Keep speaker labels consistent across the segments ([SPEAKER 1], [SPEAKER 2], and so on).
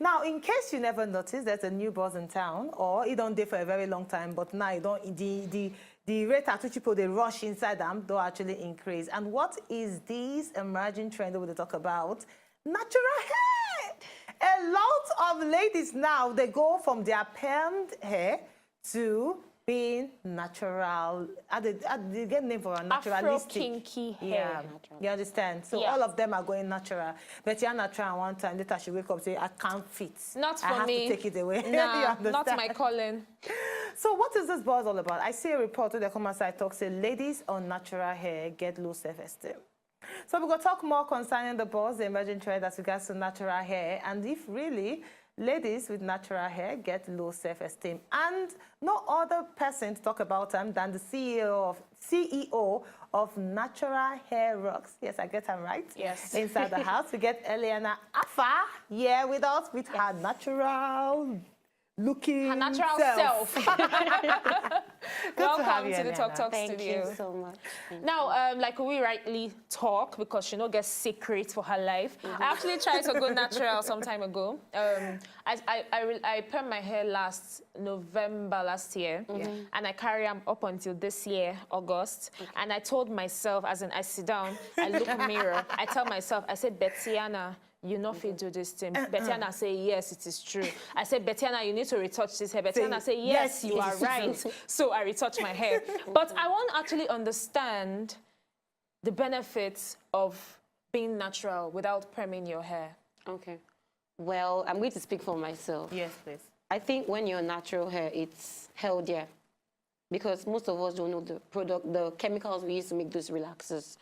[SPEAKER 1] Now, in case you never noticed, there's a new boss in town, or you don't date for a very long time, but now you don't, the rate at which people they rush inside them don't actually increase. And what is this emerging trend that we talk about? Natural hair. A lot of ladies now, they go from their permed hair to being natural. They get name for a naturalistic.
[SPEAKER 2] Afro-kinky hair.
[SPEAKER 1] Yeah, you understand? So all of them are going natural. But you're natural one time, later she wake up and say, I can't fit.
[SPEAKER 2] Not for
[SPEAKER 1] I have
[SPEAKER 2] me.
[SPEAKER 1] to take it away.
[SPEAKER 2] Nah, not my calling.
[SPEAKER 1] So what is this buzz all about? I see a report where they come outside talk, say ladies on natural hair get low self-esteem. So we're going to talk more concerning the buzz, the emerging trend as regards to natural hair, and if really ladies with natural hair get low self-esteem. And no other person to talk about them than the CEO of Natural Hair Rocks. Yes, I get them right.
[SPEAKER 2] Yes.
[SPEAKER 1] Inside the house, we get ELLENA AFFAH here with us with her natural looking
[SPEAKER 2] her natural self. Welcome to the Talk Talk
[SPEAKER 3] Thank
[SPEAKER 2] studio.
[SPEAKER 3] Thank you so much.
[SPEAKER 2] Now, like we rightly talk, because she no gets secrets for her life. I actually tried to go natural some time ago. I permed my hair last November last year, and I carry them up until this year, August. And I told myself, as in I sit down, I look in the mirror, I tell myself, I said, Bettiana, you know if you do this thing. Bettiana say, yes, it is true. I said, Bettiana, you need to retouch this hair. Bettiana say, yes, you are right. So I retouch my hair. But I want to actually understand the benefits of being natural without perming your hair.
[SPEAKER 3] Okay. Well, I'm going to speak for myself.
[SPEAKER 1] Yes, please.
[SPEAKER 3] I think when you're natural hair, it's healthier. Because most of us don't know the chemicals we use to make those relaxers.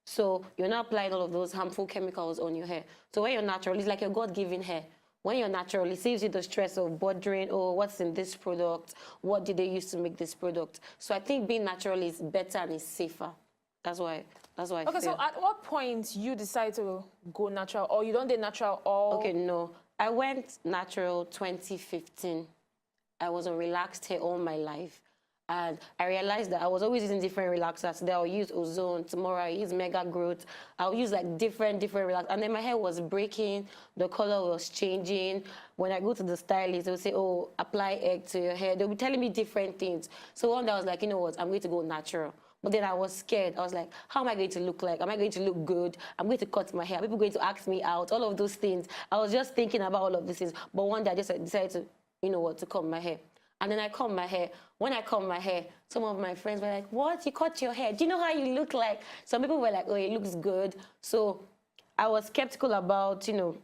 [SPEAKER 3] So you're not applying all of those harmful chemicals on your hair. So when you're natural, it's like your God-given hair. When you're natural, it saves you the stress of bothering, oh, what's in this product? What did they use to make this product? So I think being natural is better and is safer. That's why I feel.
[SPEAKER 2] Okay, so at what point you decide to go natural, or you don't do natural all?
[SPEAKER 3] Okay, no. I went natural 2015. I was on relaxed hair all my life. And I realized that I was always using different relaxers. Today I'll use Ozone, tomorrow I'll use Mega Growth. I'll use like different relaxers. And then my hair was breaking, the color was changing. When I go to the stylist, they'll say, oh, apply egg to your hair. They'll be telling me different things. So one day I was like, you know what, I'm going to go natural. But then I was scared. I was like, how am I going to look like? Am I going to look good? I'm going to cut my hair. Are people going to ask me out? All of those things. I was just thinking about all of these things. But one day I just decided to, you know what, to comb my hair. And then I combed my hair. When I combed my hair, some of my friends were like, what? You cut your hair? Do you know how you look like? Some people were like, oh, it looks good. So I was skeptical about, you know,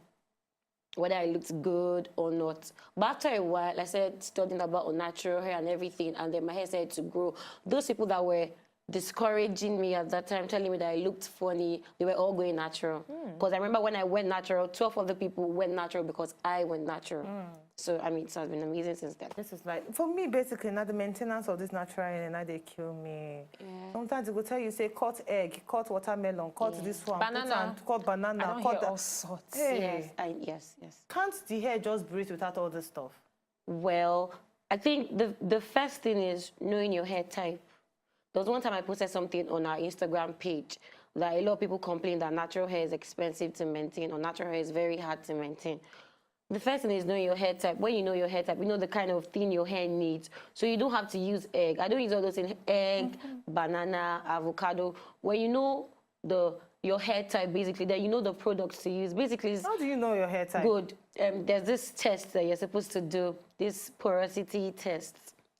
[SPEAKER 3] whether it looked good or not. But after a while, I started studying about natural hair and everything, and then my hair started to grow. Those people that were discouraging me at that time, telling me that I looked funny, they were all going natural. Because I remember when I went natural, 12 other people went natural because I went natural. So, I mean, it has been amazing since then.
[SPEAKER 1] This is like, for me, basically, now the maintenance of this natural hair, now they kill me. Yeah. Sometimes they will tell you, say, cut egg, cut watermelon, cut this one,
[SPEAKER 2] banana,
[SPEAKER 1] cut banana,
[SPEAKER 2] I don't
[SPEAKER 1] cut
[SPEAKER 2] hear
[SPEAKER 1] that.
[SPEAKER 2] all sorts.
[SPEAKER 1] Hey.
[SPEAKER 3] Yes.
[SPEAKER 1] Can't the hair just breathe without all this stuff?
[SPEAKER 3] Well, I think the first thing is knowing your hair type. There was one time I posted something on our Instagram page that a lot of people complain that natural hair is expensive to maintain or natural hair is very hard to maintain. The first thing is knowing your hair type. When you know your hair type, you know the kind of thing your hair needs. So you don't have to use egg. I don't use all those things, egg, banana, avocado. When you know your hair type, basically, then you know the products to use. Basically,
[SPEAKER 1] how do you know your hair type?
[SPEAKER 3] Good. There's this test that you're supposed to do, this porosity test.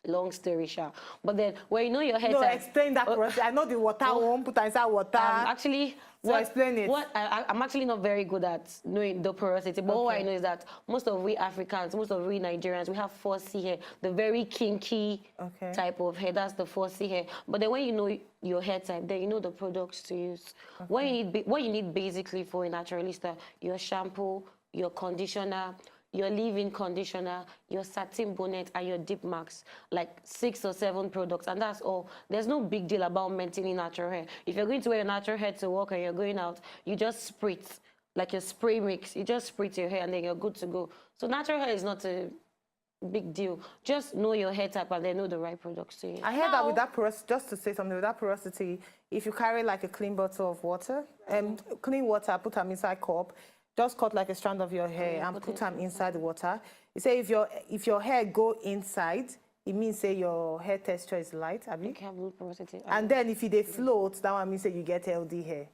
[SPEAKER 3] Long story short. But then, when you know your hair type...
[SPEAKER 1] No, explain that porosity. I know the water one, put inside water.
[SPEAKER 3] Actually...
[SPEAKER 1] So explain it.
[SPEAKER 3] I'm actually not very good at knowing the porosity, but what I know is that most of we Africans, most of we Nigerians, we have 4C hair, the very kinky type of hair. That's the 4C hair. But then when you know your hair type, then you know the products to use. What you need basically for a naturalista, your shampoo, your conditioner, your leave-in conditioner, your satin bonnet, and your dip mask, like 6 or 7 products, and that's all. There's no big deal about maintaining natural hair. If you're going to wear your natural hair to work and you're going out, you just spritz, like your spray mix. You just spritz your hair and then you're good to go. So natural hair is not a big deal. Just know your hair type and then know the right products to use.
[SPEAKER 1] I heard that with that porosity, just to say something, with that porosity, if you carry like a clean bottle of water, clean water, put them inside cup, just cut like a strand of your hair and put them inside the water. You say if your hair go inside, it means say your hair texture is light, have you?
[SPEAKER 3] Okay,
[SPEAKER 1] And then if they float, that one means say you get healthy hair.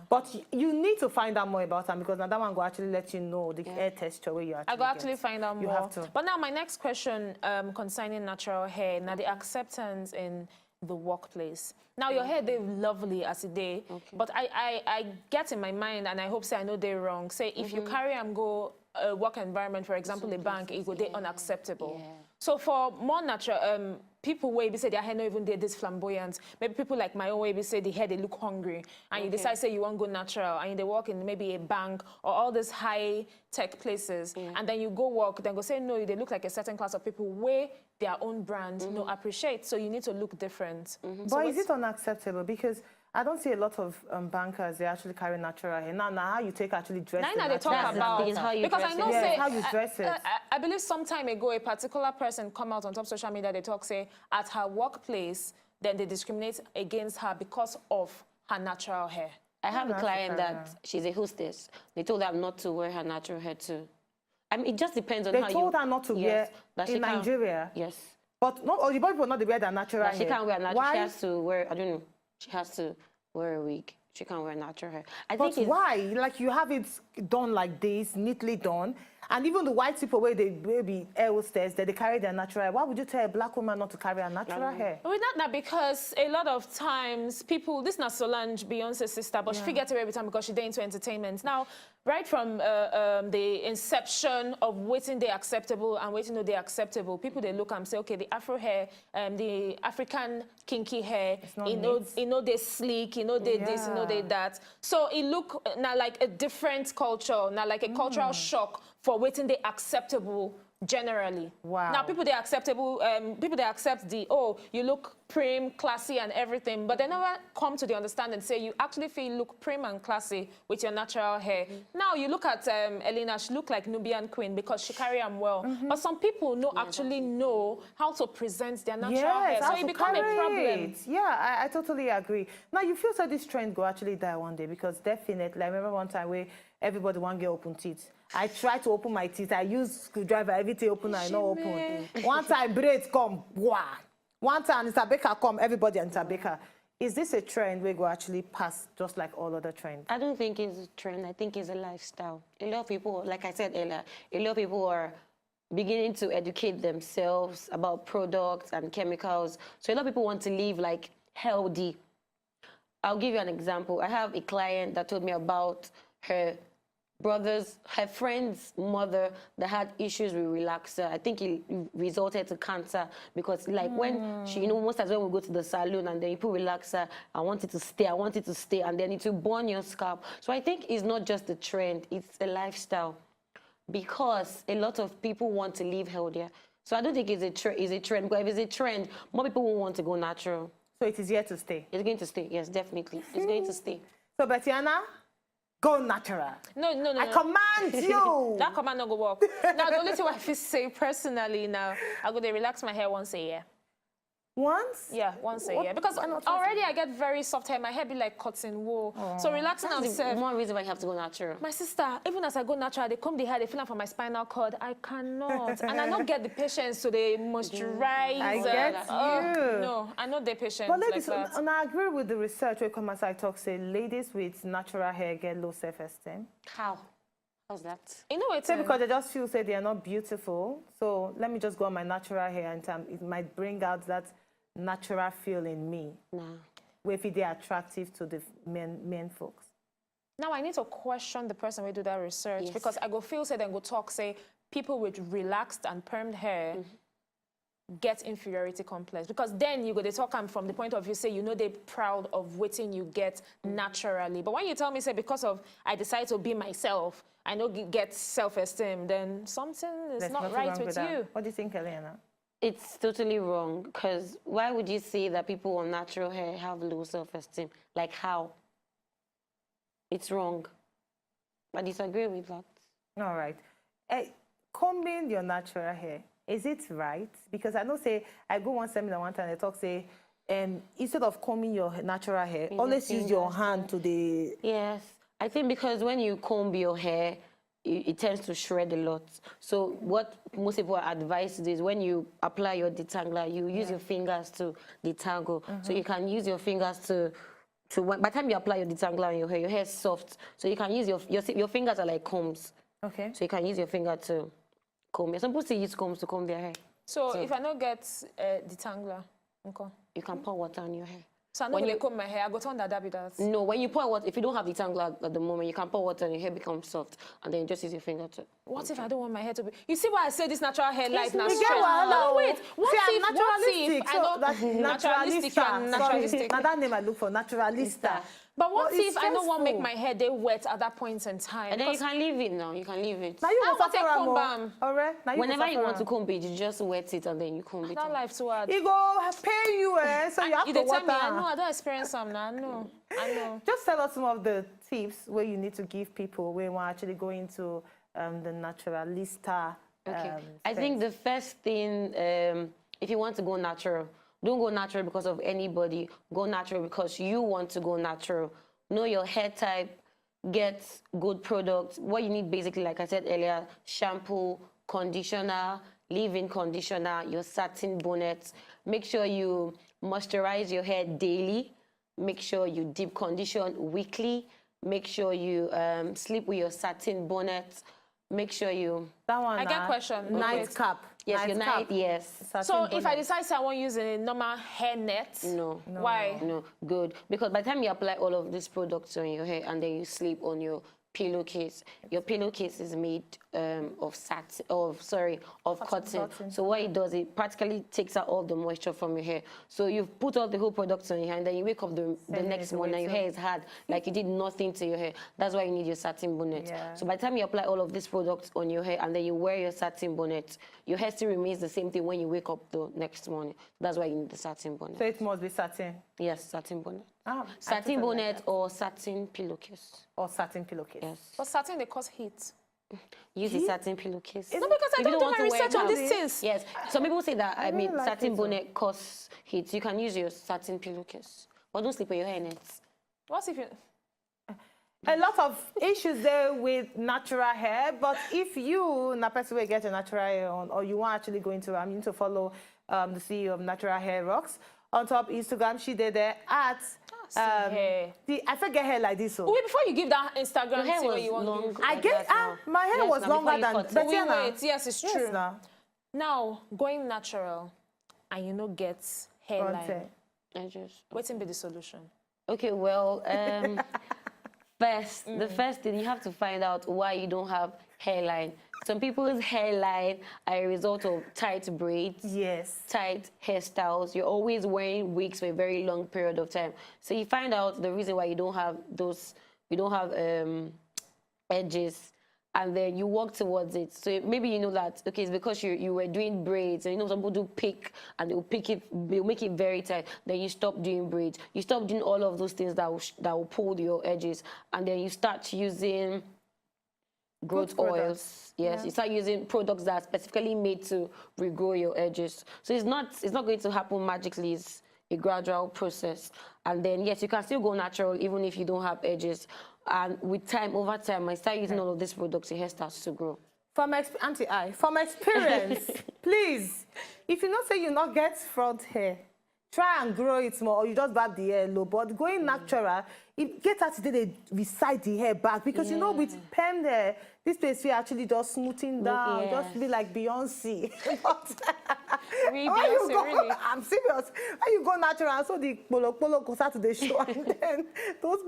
[SPEAKER 1] But you need to find out more about them because now that one will actually let you know the hair texture where you actually
[SPEAKER 2] I go actually find out more.
[SPEAKER 1] You have to.
[SPEAKER 2] But now my next question concerning natural hair, now the acceptance in the workplace. Now your hair they lovely as a day, but I get in my mind and I hope say I know they're wrong. Say if you carry and go a work environment, for example, a bank, it would be unacceptable. So for more natural people where you say their hair not even this flamboyant, maybe people like my own way you say the hair they look hungry, and you decide say you want to go natural, and they work in maybe a bank or all these high tech places, and then you go work, then go say no, they look like a certain class of people where their own brand no appreciate, so you need to look different.
[SPEAKER 1] But is it unacceptable? Because I don't see a lot of bankers, they actually carry natural hair. Now how you take actually dress
[SPEAKER 2] now they talk about
[SPEAKER 3] how you
[SPEAKER 2] because
[SPEAKER 3] dress
[SPEAKER 2] I know
[SPEAKER 3] it.
[SPEAKER 2] say
[SPEAKER 1] how you dress it.
[SPEAKER 2] I believe some time ago a particular person come out on top social media, they talk say at her workplace then they discriminate against her because of her natural hair.
[SPEAKER 3] I have a client that she's a hostess. They told her not to wear her natural hair too. I mean, it just depends on how you...
[SPEAKER 1] They told her not to wear in Nigeria?
[SPEAKER 3] Yes.
[SPEAKER 1] But not all the people not wear their natural hair.
[SPEAKER 3] She can't wear natural.
[SPEAKER 1] Why?
[SPEAKER 3] She has to wear, I don't know, she has to wear a wig. She can't wear natural hair.
[SPEAKER 1] But why? Like you have it done like this, neatly done. And even the white people where they be air hostess, that they carry their natural hair. Why would you tell a black woman not to carry her natural hair?
[SPEAKER 2] Well, not that because a lot of times people, this is not Solange, Beyonce's sister, but she forgets her every time because she's into entertainment. Now, right from the inception of waiting they acceptable and waiting no they acceptable, people they look and say, okay, the Afro hair, the African kinky hair, you know they sleek, you know they this, you know they that. So it look now like a different culture, now like a cultural shock for waiting they acceptable generally.
[SPEAKER 1] Wow.
[SPEAKER 2] Now people they acceptable, people they accept the you look prim, classy and everything, but they never come to the understanding and say you actually feel look prim and classy with your natural hair. Now you look at ELLENA, she look like Nubian queen because she carry them well. But some people actually know how to present their natural hair, so it becomes a problem.
[SPEAKER 1] Yeah, I totally agree. Now you feel that this trend go actually die one day because definitely, I remember one time where everybody want to get open teeth. I try to open my teeth. I use screwdriver, everything open, I not open. One time braids come, wow. One time Mr. Baker come, everybody and Mr. Baker. Is this a trend we go actually pass just like all other trends?
[SPEAKER 3] I don't think it's a trend. I think it's a lifestyle. A lot of people, like I said earlier, a lot of people are beginning to educate themselves about products and chemicals. So a lot of people want to live like healthy. I'll give you an example. I have a client that told me about her friend's mother that had issues with relaxer. I think it resulted to cancer because like when she, most times when we go to the salon and then you put relaxer, I want it to stay, and then it will burn your scalp. So I think it's not just a trend, it's a lifestyle because a lot of people want to live healthier. So I don't think it's a trend, but if it's a trend, more people will want to go natural.
[SPEAKER 1] So it is here to stay?
[SPEAKER 3] It's going to stay, yes, definitely. It's going to stay.
[SPEAKER 1] So Betiana, go natural.
[SPEAKER 2] No.
[SPEAKER 1] I command you.
[SPEAKER 2] That command not go work. Now, the only thing I feel say personally now, I go to relax my hair once a year.
[SPEAKER 1] Once?
[SPEAKER 2] Yeah, once a year. Because already I get very soft hair. My hair be like cotton wool. So relaxing
[SPEAKER 3] That's
[SPEAKER 2] myself.
[SPEAKER 3] one reason why you have to go natural.
[SPEAKER 2] My sister, even as I go natural, they comb the hair, they feel like for my spinal cord. I cannot. And I don't get the patience to they moisturize.
[SPEAKER 1] I get you.
[SPEAKER 2] No, I know the patience
[SPEAKER 1] But ladies,
[SPEAKER 2] like that.
[SPEAKER 1] and I agree with the research where come as I talk, say ladies with natural hair get low self-esteem.
[SPEAKER 3] How? How's that?
[SPEAKER 2] You know it's
[SPEAKER 1] Say because they just feel say they are not beautiful. So let me just go on my natural hair and it might bring out that natural feel in me.
[SPEAKER 3] Nah.
[SPEAKER 1] Where if they're attractive to the men folks.
[SPEAKER 2] Now I need to question the person who do that research because I go feel say then go talk say people with relaxed and permed hair get inferiority complex because then you go to talk from the point of view say they're proud of waiting you get naturally. But when you tell me say because of I decide to be myself, I know get self-esteem, then something is not right with you.
[SPEAKER 1] What do you think, ELLENA?
[SPEAKER 3] It's totally wrong because why would you say that people on natural hair have low self-esteem? Like how? It's wrong. I disagree with that.
[SPEAKER 1] All right. Combing your natural hair, is it right? Because I know say, I go one seminar one time, they talk say, instead of combing your natural hair, always use your hand to the...
[SPEAKER 3] Yes. I think because when you comb your hair, it tends to shred a lot. So what most people are advised is when you apply your detangler, you use your fingers to detangle. So you can use your fingers to by the time you apply your detangler on your hair is soft. So you can use your fingers are like combs.
[SPEAKER 1] Okay.
[SPEAKER 3] So you can use your finger to comb. Some people still use combs to comb their hair.
[SPEAKER 2] So if I don't get detangler, okay.
[SPEAKER 3] You can pour water on your hair.
[SPEAKER 2] So I'm not going to comb my hair. I go turn that with that.
[SPEAKER 3] No, when you pour water, if you don't have detangler at the moment, you can pour water and your hair becomes soft, and then you just use your finger to.
[SPEAKER 2] What if I don't want my hair to be? You see why I say this natural hair life now?
[SPEAKER 1] You get wahala.
[SPEAKER 2] No, wait. What
[SPEAKER 1] See,
[SPEAKER 2] if?
[SPEAKER 1] I'm
[SPEAKER 2] What if?
[SPEAKER 1] naturalistic.
[SPEAKER 2] I
[SPEAKER 1] So
[SPEAKER 2] don't.
[SPEAKER 1] that's
[SPEAKER 2] Naturalistic. You are naturalistic.
[SPEAKER 1] Now that name I look for, naturalista.
[SPEAKER 2] But what
[SPEAKER 1] it's
[SPEAKER 2] if I don't want to make
[SPEAKER 1] stressful.
[SPEAKER 2] my hair they wet at that point in time?
[SPEAKER 3] And then you can leave it now. You can leave it.
[SPEAKER 1] Now you
[SPEAKER 2] I
[SPEAKER 1] go
[SPEAKER 2] want to
[SPEAKER 1] suffer
[SPEAKER 2] comb
[SPEAKER 1] am,
[SPEAKER 2] balm.
[SPEAKER 1] alright? Now you
[SPEAKER 3] Whenever
[SPEAKER 1] go
[SPEAKER 3] you
[SPEAKER 1] suffer
[SPEAKER 3] want to
[SPEAKER 1] am.
[SPEAKER 3] comb it, you just wet it and then you comb it.
[SPEAKER 2] That life too hard.
[SPEAKER 1] He go pay you, so you have
[SPEAKER 2] You
[SPEAKER 1] to
[SPEAKER 2] dey tell me, I
[SPEAKER 1] water.
[SPEAKER 2] know, I don't experience some now. I know.
[SPEAKER 1] Just tell us some of the tips where you need to give people when we're actually going to the naturalista.
[SPEAKER 3] Okay. I think the first thing, if you want to go natural, don't go natural because of anybody. Go natural because you want to go natural. Know your hair type, get good products. What you need basically, like I said earlier, shampoo, conditioner, leave-in conditioner, your satin bonnet. Make sure you moisturize your hair daily. Make sure you deep condition weekly. Make sure you sleep with your satin bonnet. Make sure you...
[SPEAKER 1] That one.
[SPEAKER 2] I get question.
[SPEAKER 1] Nightcap.
[SPEAKER 3] Yes, your night, yes.
[SPEAKER 2] So if I decide I want to use a normal hair net,
[SPEAKER 3] No.
[SPEAKER 2] why?
[SPEAKER 3] No, good. Because by the time you apply all of these products on your hair and then you sleep on your pillowcase, your pillowcase is made of cotton. So what it does, it practically takes out all the moisture from your hair. So you've put all the whole products on your hair and then you wake up the next morning and your hair is hard, like you did nothing to your hair. That's why you need your satin bonnet.
[SPEAKER 1] Yeah.
[SPEAKER 3] So by the time you apply all of these products on your hair and then you wear your satin bonnet, your hair still remains the same thing when you wake up the next morning. That's why you need the satin bonnet.
[SPEAKER 1] So it must be satin.
[SPEAKER 3] Yes, satin bonnet.
[SPEAKER 1] Ah,
[SPEAKER 3] Satin bonnet or satin pillowcase.
[SPEAKER 1] or satin pillowcase.
[SPEAKER 3] Yes.
[SPEAKER 2] But satin they cause heat.
[SPEAKER 3] Use a satin pillowcase.
[SPEAKER 2] No, because I
[SPEAKER 3] If you
[SPEAKER 2] don't do
[SPEAKER 3] want
[SPEAKER 2] my
[SPEAKER 3] to wear
[SPEAKER 2] research on
[SPEAKER 3] it
[SPEAKER 2] these
[SPEAKER 3] now.
[SPEAKER 2] things.
[SPEAKER 3] Yes. Some people say that, I mean,
[SPEAKER 1] really like
[SPEAKER 3] satin
[SPEAKER 1] it,
[SPEAKER 3] bonnet causes heat. You can use your satin pillowcase. But don't sleep on your hair nets.
[SPEAKER 2] What if you...
[SPEAKER 1] A lot of issues there with natural hair, but if you, na person will get a natural hair on, or you want actually go into, you need to follow the CEO of Natural Hair Rocks on top Instagram. She did there at
[SPEAKER 2] hair.
[SPEAKER 1] I forget hair like this. So
[SPEAKER 2] Wait, before you give that Instagram,
[SPEAKER 3] Your hair
[SPEAKER 2] see what
[SPEAKER 3] was
[SPEAKER 2] you want
[SPEAKER 3] long.
[SPEAKER 2] to give.
[SPEAKER 1] I
[SPEAKER 3] like
[SPEAKER 1] get
[SPEAKER 3] that now.
[SPEAKER 1] my hair
[SPEAKER 3] Yes,
[SPEAKER 1] was
[SPEAKER 3] now before
[SPEAKER 1] longer
[SPEAKER 3] you
[SPEAKER 1] than
[SPEAKER 3] cut it.
[SPEAKER 1] Betty
[SPEAKER 2] Wait,
[SPEAKER 1] Anna.
[SPEAKER 2] wait, yes, it's
[SPEAKER 1] Yes,
[SPEAKER 2] true.
[SPEAKER 1] now.
[SPEAKER 2] Now, going natural and you know get
[SPEAKER 1] Front
[SPEAKER 2] hairline,
[SPEAKER 1] hair.
[SPEAKER 3] I just...
[SPEAKER 2] waiting be the solution.
[SPEAKER 3] Okay, well, the first thing, you have to find out why you don't have hairline. Some people's hairline are a result of tight braids,
[SPEAKER 1] Yes.
[SPEAKER 3] tight hairstyles. You're always wearing wigs for a very long period of time. So you find out the reason why you don't have edges, and then you work towards it. So maybe you know that, okay, it's because you were doing braids, and you know some people do pick, and they'll make it very tight. Then you stop doing braids. You stop doing all of those things that will pull your edges, and then you start using growth
[SPEAKER 1] Good products.
[SPEAKER 3] oils. Yes, you start using products that are specifically made to regrow your edges. So it's not going to happen magically. It's a gradual process. And then yes, you can still go natural even if you don't have edges. And with time, over time, when I start using all of these products, your hair starts to grow.
[SPEAKER 1] From from experience, please, if you not say you not get front hair, try and grow it more, or you just barb the hair low. But going natural, it get out today they reside the hair back because you know with perm hair, this place we actually just smoothing down, just be like Beyonce.
[SPEAKER 2] We
[SPEAKER 1] When you
[SPEAKER 2] Beyonce,
[SPEAKER 1] go,
[SPEAKER 2] really?
[SPEAKER 1] I'm serious. When you go natural, so the polo goes out to the show, and then those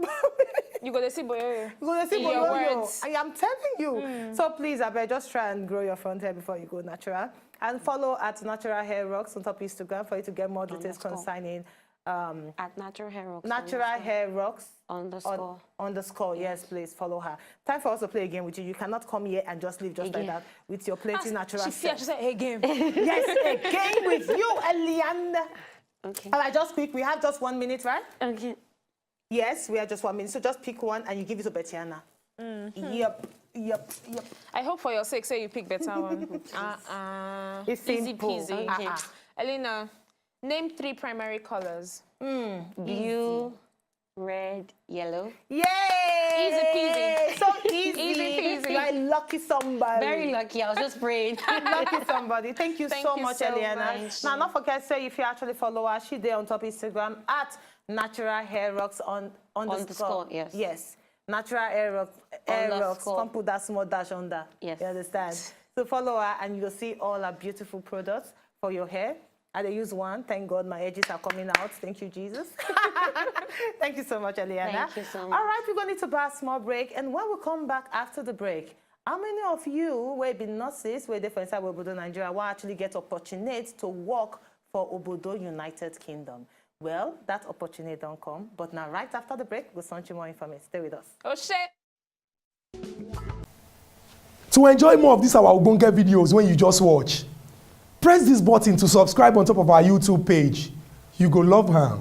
[SPEAKER 2] You go to see boyo.
[SPEAKER 1] you go to see
[SPEAKER 2] In your
[SPEAKER 1] boyo.
[SPEAKER 2] words.
[SPEAKER 1] I am telling you. So please, I bet just try and grow your front hair before you go natural. And follow at Natural Hair Rocks on top Instagram for you to get more details concerning
[SPEAKER 3] At Natural Hair Rocks.
[SPEAKER 1] Natural Hair Rocks
[SPEAKER 3] _.
[SPEAKER 1] Yes, please follow her. Time for us to play a game with you. You cannot come here and just leave just like that with your plenty natural
[SPEAKER 2] She
[SPEAKER 1] self.
[SPEAKER 2] said, hey, game.
[SPEAKER 1] Yes, a game with you, Eliana.
[SPEAKER 3] Okay.
[SPEAKER 1] All right, just quick. We have just 1 minute, right?
[SPEAKER 3] Okay.
[SPEAKER 1] Yes, we have just 1 minute. So just pick one and you give it to Betiana. Yep.
[SPEAKER 2] I hope for your sake, say you pick better one.
[SPEAKER 1] It's
[SPEAKER 2] Easy
[SPEAKER 1] simple.
[SPEAKER 2] peasy. Elena, name 3 primary colors.
[SPEAKER 3] Blue, red, yellow.
[SPEAKER 1] Yay!
[SPEAKER 2] Easy peasy.
[SPEAKER 1] So easy.
[SPEAKER 2] Easy peasy.
[SPEAKER 1] You are a lucky somebody.
[SPEAKER 3] Very lucky. I was just praying.
[SPEAKER 1] Lucky somebody. Thank you so
[SPEAKER 2] you
[SPEAKER 1] much,
[SPEAKER 2] so
[SPEAKER 1] ELLENA.
[SPEAKER 2] much.
[SPEAKER 1] Now, not forget, say if you actually follow her, she's there on top Instagram at Natural Hair Rocks underscore.
[SPEAKER 3] Yes.
[SPEAKER 1] Yes. Natural Hair Rocks.
[SPEAKER 3] Underscore.
[SPEAKER 1] Can't put that small dash under.
[SPEAKER 3] Yes.
[SPEAKER 1] You understand? So follow her and you'll see all our beautiful products for your hair. I use one. Thank God my edges are coming out. Thank you, Jesus. Thank you so much, ELLENA.
[SPEAKER 3] Thank you so much.
[SPEAKER 1] All right, we're going to need to buy a small break. And when we come back after the break, how many of you will be nurses where they for inside Obodo, Nigeria, will actually get opportunity to work for Obodo, United Kingdom? Well, that opportunity don't come. But now, right after the break, we'll send you more information. Stay with us.
[SPEAKER 2] Oh, shit.
[SPEAKER 4] To enjoy more of these our Ogbonge videos when you just watch, press this button to subscribe on top of our YouTube page. You go love her.